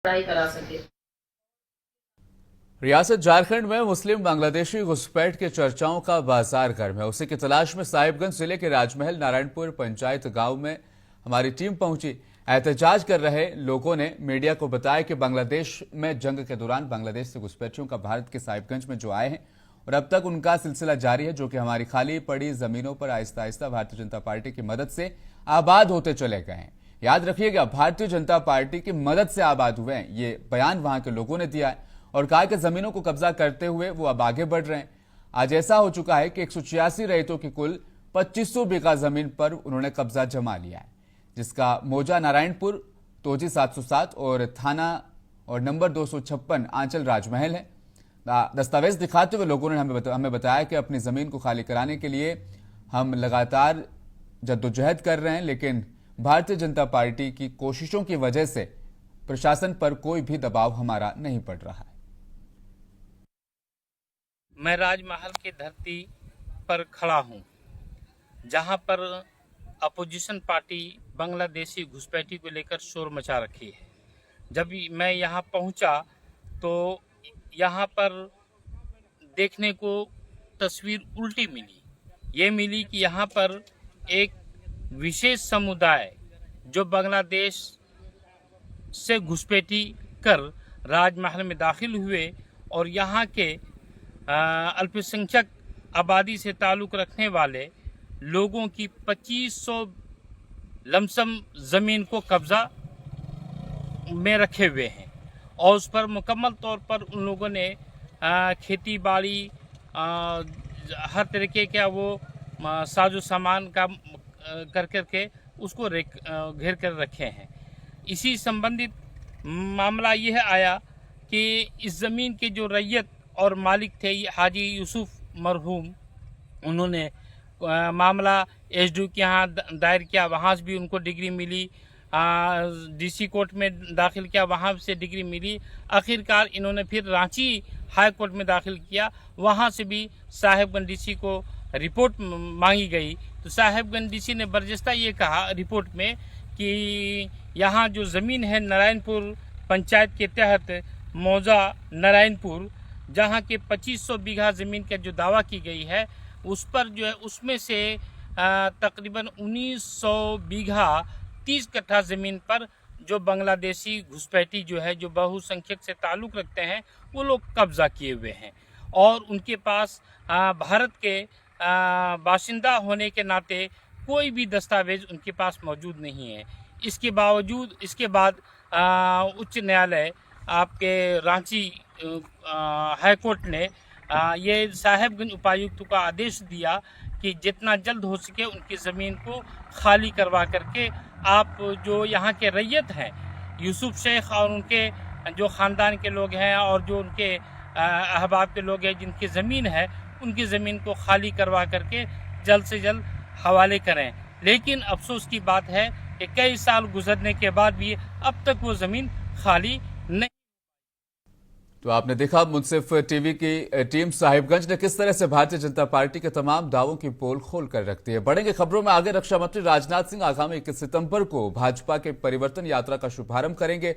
पढ़ाई करा सके। रियासत झारखंड में मुस्लिम बांग्लादेशी घुसपैठ के चर्चाओं का बाजार गर्म है। उसी की तलाश में साहिबगंज जिले के राजमहल नारायणपुर पंचायत गांव में हमारी टीम पहुंची। एहतजाज कर रहे लोगों ने मीडिया को बताया कि बांग्लादेश में जंग के दौरान बांग्लादेश से घुसपैठियों का भारत के साहिबगंज में जो आए हैं और अब तक उनका सिलसिला जारी है, जो कि हमारी खाली पड़ी जमीनों पर आहिस्ता आहिस्ता भारतीय जनता पार्टी की मदद से आबाद होते चले गए हैं। याद रखिएगा, भारतीय जनता पार्टी की मदद से आबाद हुए हैं। ये बयान वहां के लोगों ने दिया है और कहा कि जमीनों को कब्जा करते हुए वो अब आगे बढ़ रहे हैं। आज ऐसा हो चुका है कि 186 रैयतों की कुल 2500 बीघा जमीन पर उन्होंने कब्जा जमा लिया है, जिसका मौजा नारायणपुर, तोजी 707 और थाना और नंबर 256 आंचल राजमहल है। दस्तावेज दिखाते हुए लोगों ने हमें बताया कि अपनी जमीन को खाली कराने के लिए हम लगातार जद्दोजहद कर रहे हैं, लेकिन भारतीय जनता पार्टी की कोशिशों की वजह से प्रशासन पर कोई भी दबाव हमारा नहीं पड़ रहा है। मैं राजमहल की धरती पर खड़ा हूं, जहां पर अपोजिशन पार्टी बांग्लादेशी घुसपैठी को लेकर शोर मचा रखी है। जब मैं यहां पहुंचा तो यहां पर देखने को तस्वीर उल्टी मिली। ये मिली कि यहां पर एक विशेष समुदाय जो बांग्लादेश से घुसपैठी कर राजमहल में दाखिल हुए और यहाँ के अल्पसंख्यक आबादी से ताल्लुक़ रखने वाले लोगों की 2500 लमसम ज़मीन को कब्ज़ा में रखे हुए हैं और उस पर मुकम्मल तौर पर उन लोगों ने खेती बाड़ी हर तरीके का वो साजो सामान का कर करके उसको घेर कर रखे हैं। इसी संबंधित मामला यह आया कि इस ज़मीन के जो रैयत और मालिक थे हाजी यूसुफ मरहूम, उन्होंने मामला एसडीओ के यहाँ दायर किया, वहाँ से भी उनको डिग्री मिली। डीसी कोर्ट में दाखिल किया, वहाँ से डिग्री मिली। आखिरकार इन्होंने फिर रांची हाई कोर्ट में दाखिल किया, वहाँ से भी साहिबगंज डीसी को रिपोर्ट मांगी गई। तो साहिबगंज डीसी ने बर्जस्ता ये कहा रिपोर्ट में कि यहाँ जो ज़मीन है नारायणपुर पंचायत के तहत मौजा नारायणपुर, जहाँ के 2500 बीघा ज़मीन का जो दावा की गई है उस पर जो है उसमें से तकरीबन 1900 बीघा 30 कट्ठा ज़मीन पर जो बांग्लादेशी घुसपैठी जो है, जो बहुसंख्यक से ताल्लुक़ रखते हैं, वो लोग कब्ज़ा किए हुए हैं और उनके पास भारत के बाशिंदा होने के नाते कोई भी दस्तावेज उनके पास मौजूद नहीं है। इसके बावजूद इसके बाद उच्च न्यायालय आपके रांची हाई कोर्ट ने ये साहिबगंज उपायुक्त को आदेश दिया कि जितना जल्द हो सके उनकी ज़मीन को खाली करवा करके आप जो यहाँ के रैयत हैं, यूसुफ शेख और उनके जो ख़ानदान के लोग हैं और जो उनके अहबाब के लोग हैं जिनकी ज़मीन है, उनकी ज़मीन को खाली करवा करके जल्द से जल्द हवाले करें। लेकिन अफसोस की बात है कि कई साल गुजरने के बाद भी अब तक वो ज़मीन खाली नहीं। तो आपने देखा मुंसिफ टीवी की टीम साहिबगंज ने किस तरह से भारतीय जनता पार्टी के तमाम दावों की पोल खोल कर रखती है। बढ़ेंगे खबरों में आगे। रक्षा मंत्री राजनाथ सिंह आगामी 21 सितंबर को भाजपा के परिवर्तन यात्रा का शुभारंभ करेंगे।